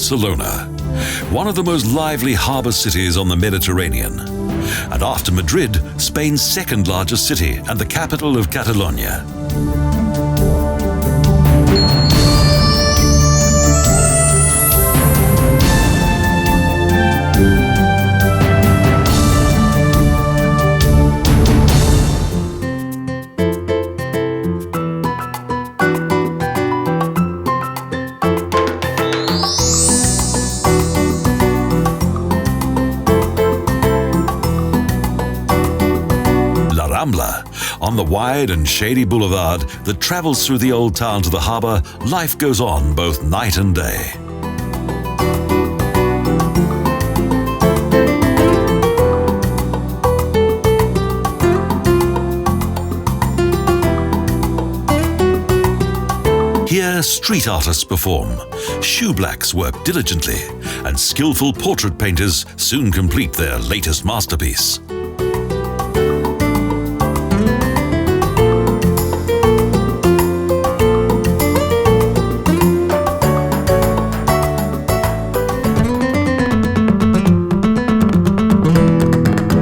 Barcelona, one of the most lively harbour cities on the Mediterranean, and after Madrid, Spain's second largest city and the capital of Catalonia. Rambla. On the wide and shady boulevard that travels through the old town to the harbour, life goes on both night and day. Here, street artists perform, shoeblacks work diligently, and skillful portrait painters soon complete their latest masterpiece.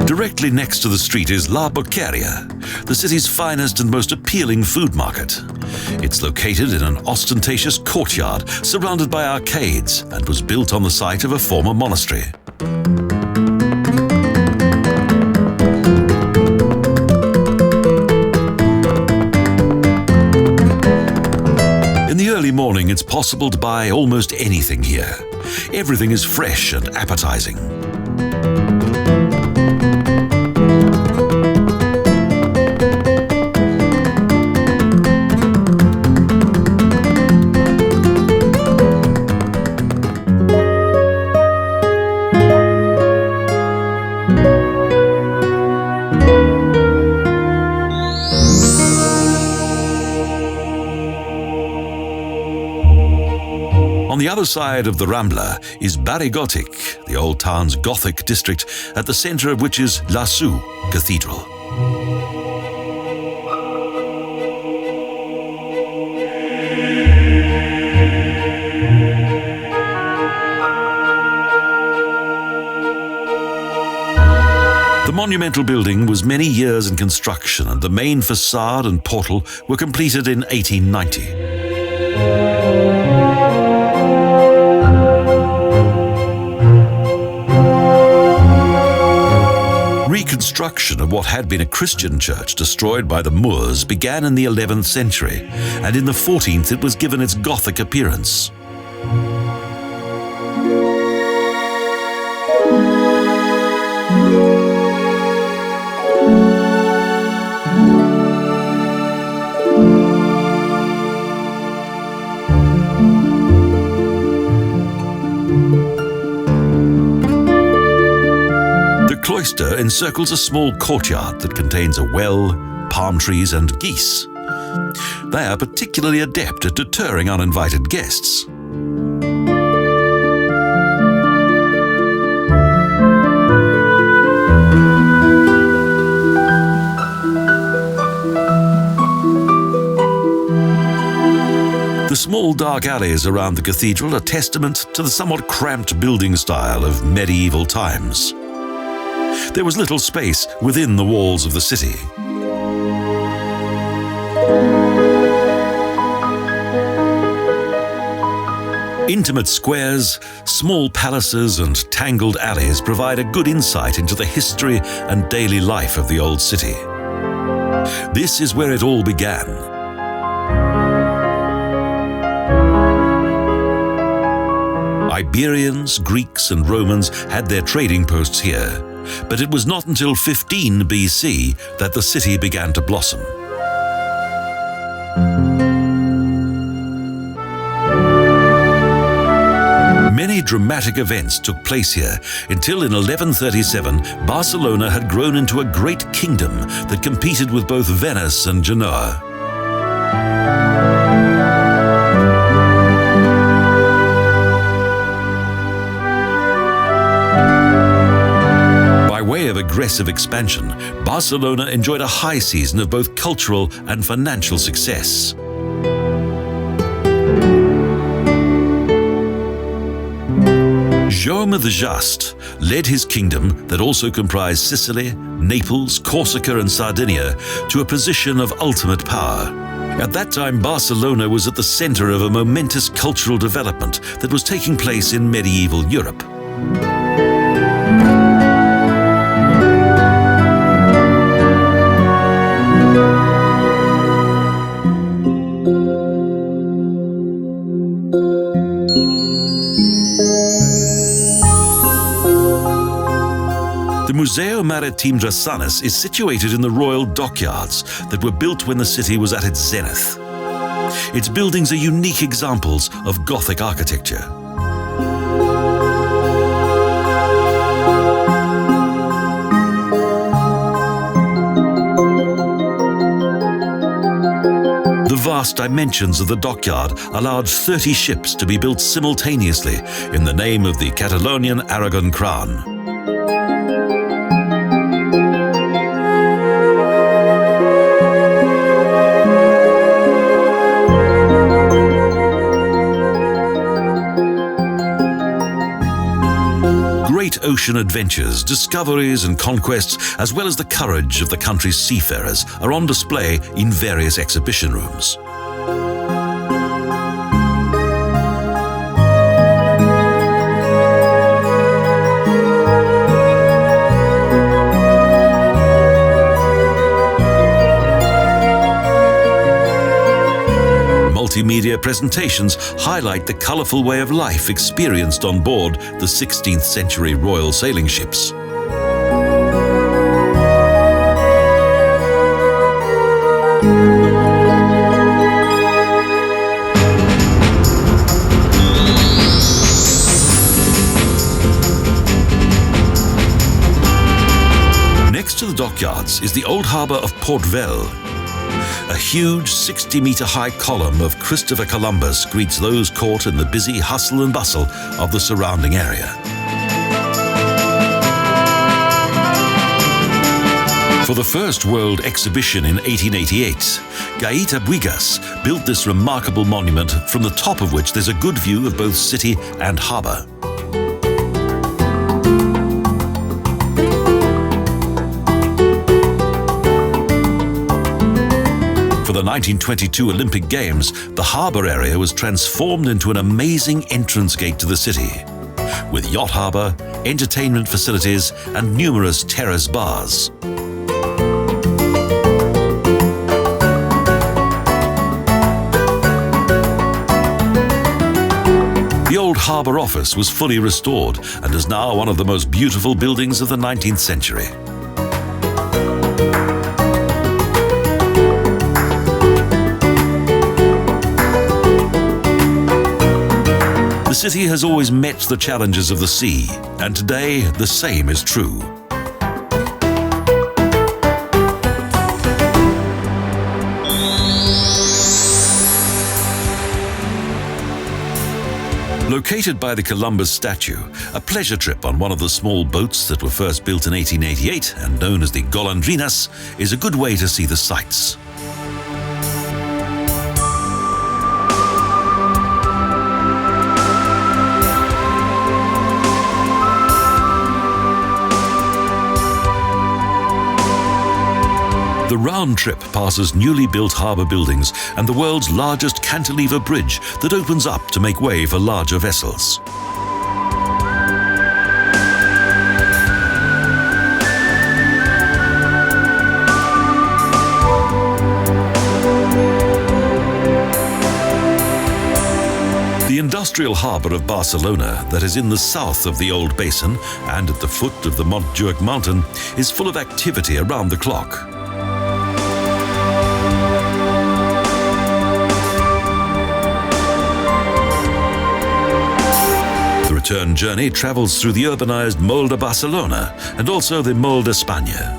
Directly next to the street is La Boqueria, the city's finest and most appealing food market. It's located in an ostentatious courtyard surrounded by arcades and was built on the site of a former monastery. In the early morning, it's possible to buy almost anything here. Everything is fresh and appetizing. On the other side of the Rambla is Barri Gothic, the old town's Gothic district, at the centre of which is La Zoo Cathedral. The monumental building was many years in construction, and the main facade and portal were completed in 1890. Reconstruction of what had been a Christian church destroyed by the Moors began in the 11th century, and in the 14th it was given its Gothic appearance. The cloister encircles a small courtyard that contains a well, palm trees, and geese. They are particularly adept at deterring uninvited guests. The small dark alleys around the cathedral are testament to the somewhat cramped building style of medieval times. There was little space within the walls of the city. Intimate squares, small palaces, and tangled alleys provide a good insight into the history and daily life of the old city. This is where it all began. Iberians, Greeks, and Romans had their trading posts here, but it was not until 15 BC that the city began to blossom. Many dramatic events took place here until in 1137 Barcelona had grown into a great kingdom that competed with both Venice and Genoa. By way of aggressive expansion, Barcelona enjoyed a high season of both cultural and financial success. Jaume the Just led his kingdom, that also comprised Sicily, Naples, Corsica and Sardinia, to a position of ultimate power. At that time, Barcelona was at the center of a momentous cultural development that was taking place in medieval Europe. The Museu Marítim Drassanes is situated in the royal dockyards that were built when the city was at its zenith. Its buildings are unique examples of Gothic architecture. The vast dimensions of the dockyard allowed 30 ships to be built simultaneously in the name of the Catalonian-Aragon crown. Great ocean adventures, discoveries and conquests, as well as the courage of the country's seafarers, are on display in various exhibition rooms. Multimedia presentations highlight the colorful way of life experienced on board the 16th century royal sailing ships. Next to the dockyards is the old harbour of Port Vell. A huge 60-metre-high column of Christopher Columbus greets those caught in the busy hustle and bustle of the surrounding area. For the first World Exhibition in 1888, Gaeta Buigas built this remarkable monument, from the top of which there's a good view of both city and harbour. For the 1922 Olympic Games, the harbour area was transformed into an amazing entrance gate to the city, with yacht harbour, entertainment facilities and numerous terrace bars. The old harbour office was fully restored and is now one of the most beautiful buildings of the 19th century. The city has always met the challenges of the sea, and today the same is true. Located by the Columbus statue, a pleasure trip on one of the small boats that were first built in 1888 and known as the Golondrinas is a good way to see the sights. The round trip passes newly built harbour buildings and the world's largest cantilever bridge that opens up to make way for larger vessels. The industrial harbour of Barcelona, that is in the south of the old basin and at the foot of the Montjuic Mountain, is full of activity around the clock. The return journey travels through the urbanized Mall de Barcelona and also the Mall d'Espanya.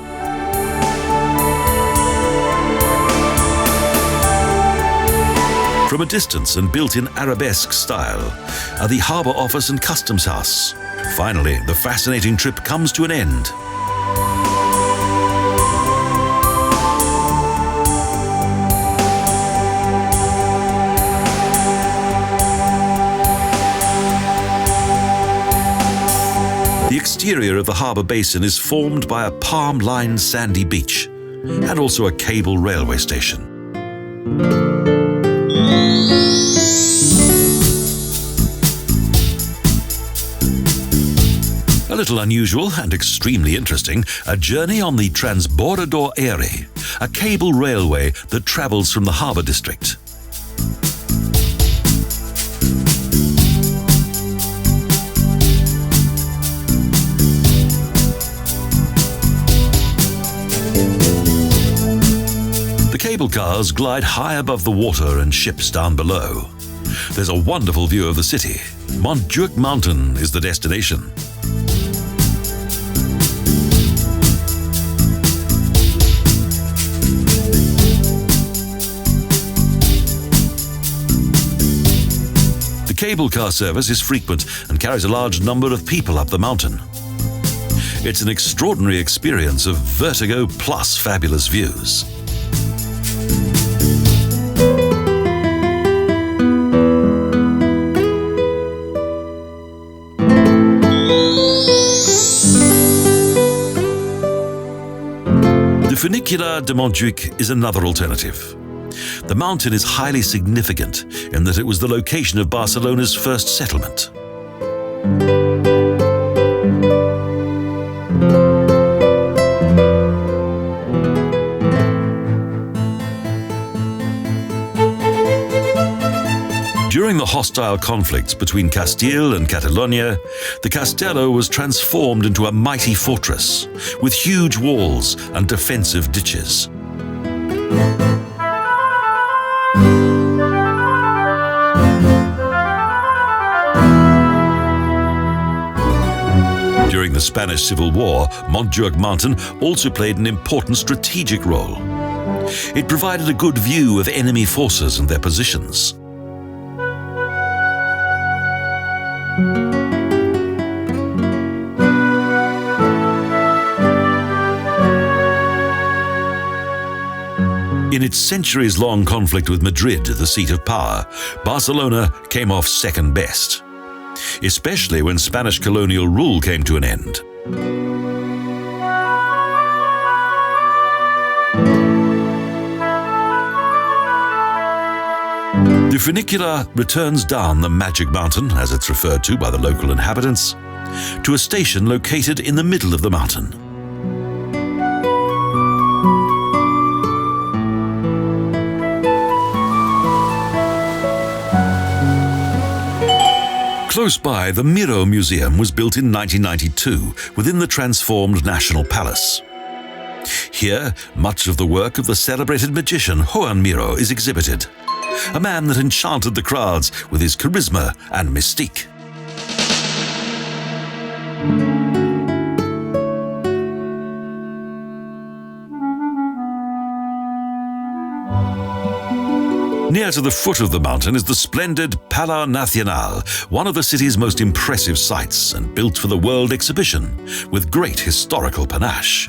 From a distance and built in arabesque style are the harbour office and customs house. Finally, the fascinating trip comes to an end. interior of the harbour basin is formed by a palm-lined sandy beach and also a cable railway station. A little unusual and extremely interesting, a journey on the Transbordador Aire, a cable railway that travels from the harbour district. The cable cars glide high above the water and ships down below. There's a wonderful view of the city. Montjuic Mountain is the destination. The cable car service is frequent and carries a large number of people up the mountain. It's an extraordinary experience of vertigo plus fabulous views. The Funicular de Montjuic is another alternative. The mountain is highly significant in that it was the location of Barcelona's first settlement. During the hostile conflicts between Castile and Catalonia, the castello was transformed into a mighty fortress with huge walls and defensive ditches. During the Spanish Civil War, Montjuic Mountain also played an important strategic role. It provided a good view of enemy forces and their positions. In its centuries-long conflict with Madrid, the seat of power, Barcelona came off second best, especially when Spanish colonial rule came to an end. The funicular returns down the Magic Mountain, as it's referred to by the local inhabitants, to a station located in the middle of the mountain. Close by, the Miró Museum was built in 1992 within the transformed National Palace. Here, much of the work of the celebrated magician Joan Miró is exhibited, a man that enchanted the crowds with his charisma and mystique. Near to the foot of the mountain is the splendid Palau Nacional, one of the city's most impressive sights and built for the World Exhibition with great historical panache.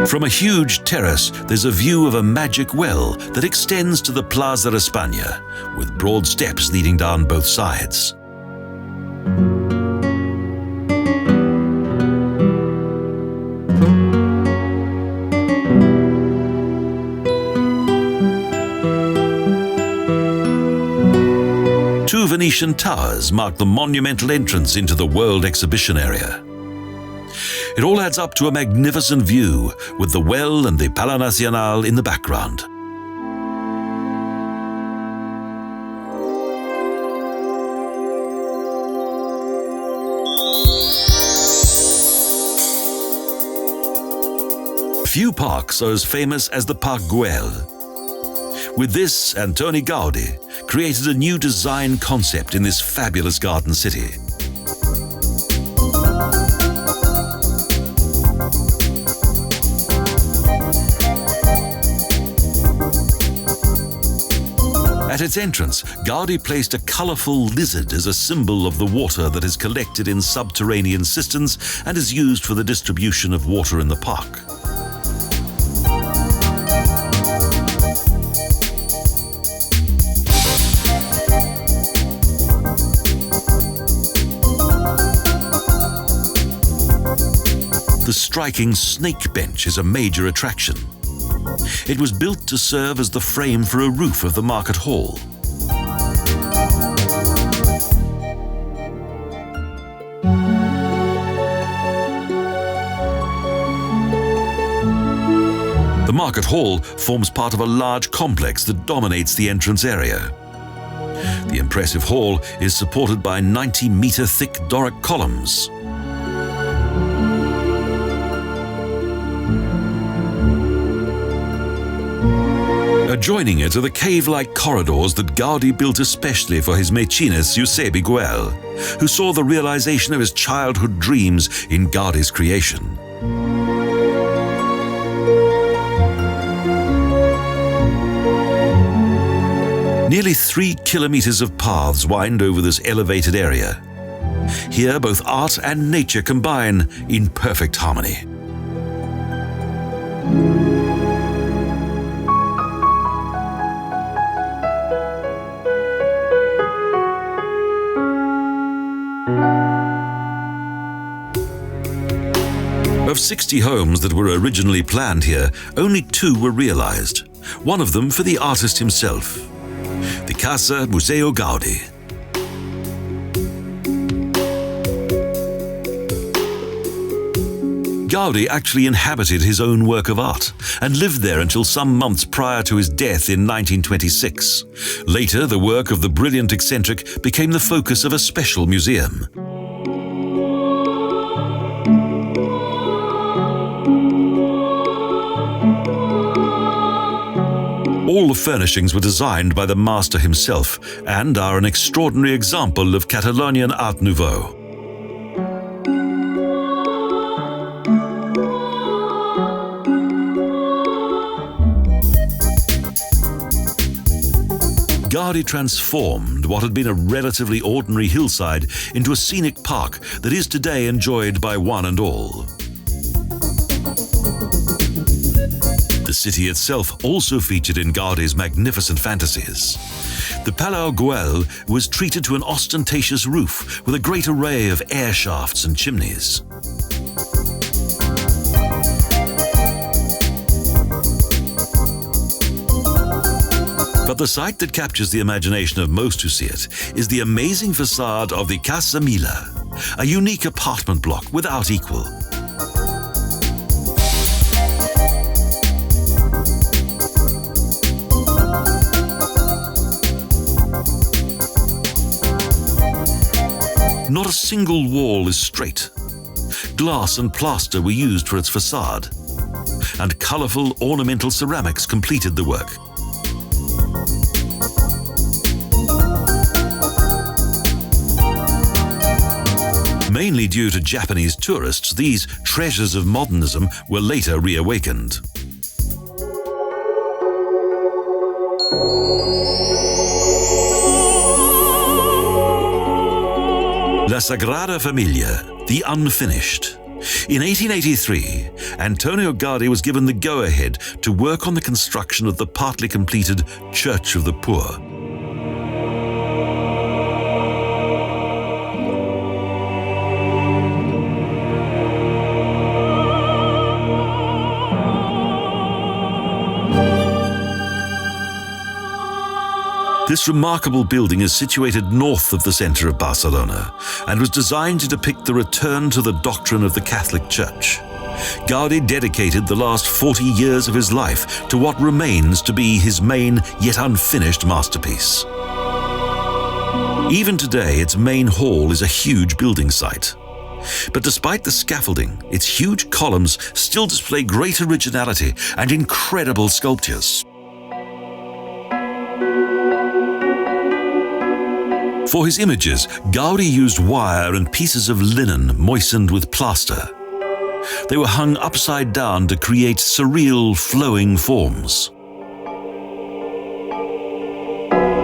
From a huge terrace, there's a view of a magic well that extends to the Plaza de España, with broad steps leading down both sides. Two Venetian towers mark the monumental entrance into the World Exhibition area. It all adds up to a magnificent view, with the well and the Palau Nacional in the background. Few parks are as famous as the Park Guell. With this, Antoni Gaudí created a new design concept in this fabulous garden city. At its entrance, Gaudí placed a colourful lizard as a symbol of the water that is collected in subterranean cisterns and is used for the distribution of water in the park. striking snake bench is a major attraction. It was built to serve as the frame for a roof of the market hall. The market hall forms part of a large complex that dominates the entrance area. The impressive hall is supported by 90-meter-thick Doric columns. Adjoining it are the cave-like corridors that Gaudí built especially for his Mecenas Eusebi Guell, who saw the realization of his childhood dreams in Gaudí's creation. Nearly 3 kilometers of paths wind over this elevated area. Here, both art and nature combine in perfect harmony. Of 60 homes that were originally planned here, only 2 were realized. One of them for the artist himself. The Casa Museu Gaudí. Gaudí actually inhabited his own work of art and lived there until some months prior to his death in 1926. Later, the work of the brilliant eccentric became the focus of a special museum. All the furnishings were designed by the master himself and are an extraordinary example of Catalonian Art Nouveau. Gaudí transformed what had been a relatively ordinary hillside into a scenic park that is today enjoyed by one and all. The city itself also featured in Gaudí's magnificent fantasies. The Palau Guell was treated to an ostentatious roof with a great array of air shafts and chimneys. But the sight that captures the imagination of most who see it is the amazing facade of the Casa Mila, a unique apartment block without equal. Not a single wall is straight. Glass and plaster were used for its facade, and colorful ornamental ceramics completed the work. Mainly due to Japanese tourists, these treasures of modernism were later reawakened. La Sagrada Familia, the unfinished. In 1883, Antonio Gaudí was given the go-ahead to work on the construction of the partly completed Church of the Poor. This remarkable building is situated north of the center of Barcelona and was designed to depict the return to the doctrine of the Catholic Church. Gaudí dedicated the last 40 years of his life to what remains to be his main yet unfinished masterpiece. Even today, its main hall is a huge building site. But despite the scaffolding, its huge columns still display great originality and incredible sculptures. For his images, Gaudí used wire and pieces of linen moistened with plaster. They were hung upside down to create surreal, flowing forms.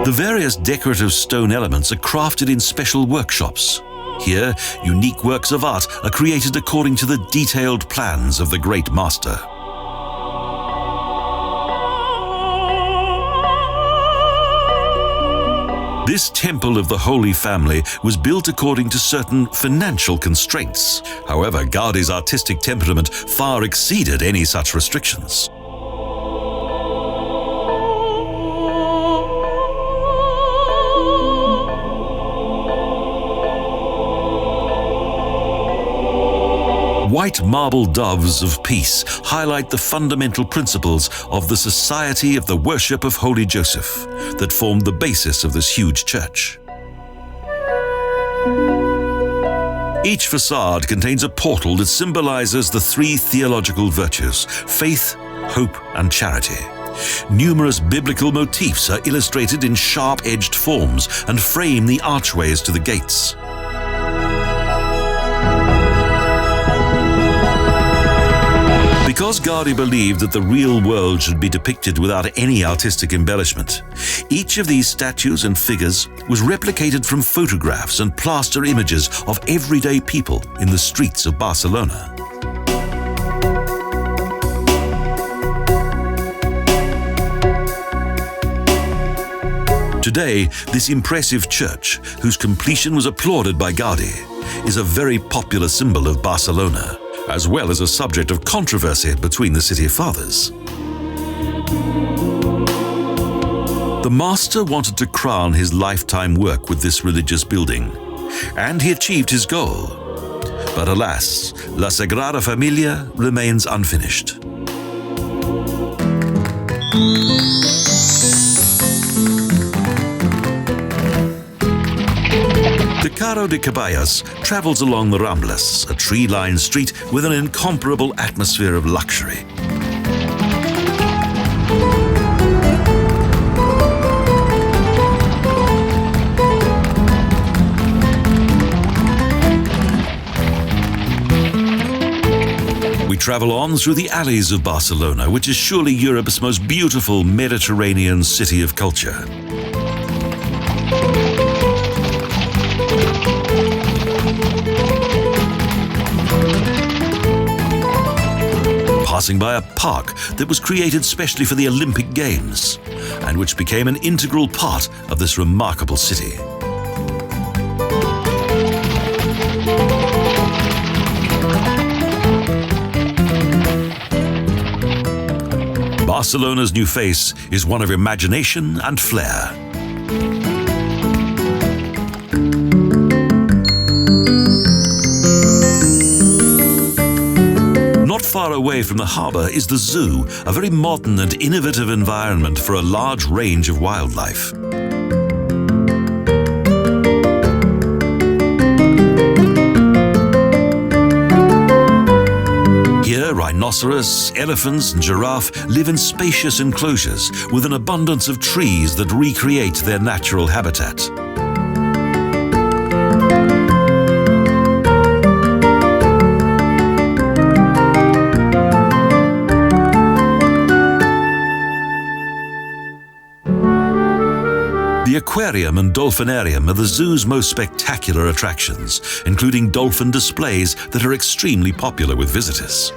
The various decorative stone elements are crafted in special workshops. Here, unique works of art are created according to the detailed plans of the great master. This temple of the Holy Family was built according to certain financial constraints. However, Gaudi's artistic temperament far exceeded any such restrictions. White marble doves of peace highlight the fundamental principles of the Society of the Worship of Holy Joseph that formed the basis of this huge church. Each facade contains a portal that symbolizes the three theological virtues: faith, hope, and charity. Numerous biblical motifs are illustrated in sharp-edged forms and frame the archways to the gates. Because Gaudi believed that the real world should be depicted without any artistic embellishment, each of these statues and figures was replicated from photographs and plaster images of everyday people in the streets of Barcelona. Today, this impressive church, whose completion was applauded by Gaudi, is a very popular symbol of Barcelona, as well as a subject of controversy between the city fathers. The master wanted to crown his lifetime work with this religious building, and he achieved his goal. But alas, La Sagrada Familia remains unfinished. The Carro de Caballos travels along the Ramblas, a tree-lined street with an incomparable atmosphere of luxury. We travel on through the alleys of Barcelona, which is surely Europe's most beautiful Mediterranean city of culture. Passing by a park that was created specially for the Olympic Games, and which became an integral part of this remarkable city. Barcelona's new face is one of imagination and flair. Not far away from the harbour is the zoo, a very modern and innovative environment for a large range of wildlife. Here, rhinoceros, elephants and giraffe live in spacious enclosures with an abundance of trees that recreate their natural habitat. The aquarium and dolphinarium are the zoo's most spectacular attractions, including dolphin displays that are extremely popular with visitors.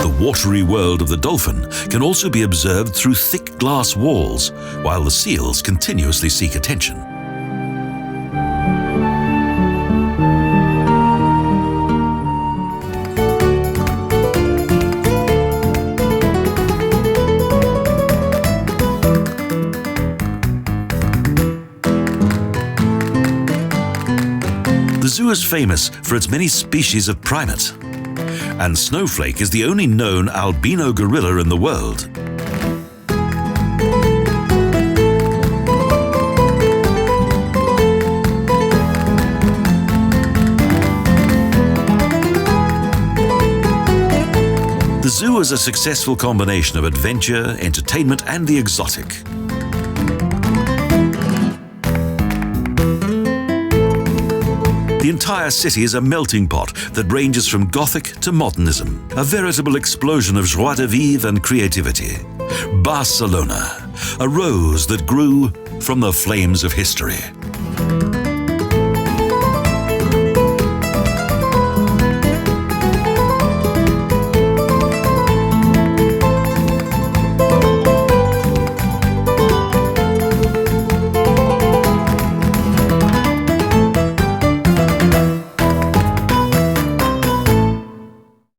The watery world of the dolphin can also be observed through thick glass walls, while the seals continuously seek attention. The zoo is famous for its many species of primate, and Snowflake is the only known albino gorilla in the world. The zoo is a successful combination of adventure, entertainment, and the exotic. The entire city is a melting pot that ranges from Gothic to modernism, a veritable explosion of joie de vivre and creativity. Barcelona, a rose that grew from the flames of history.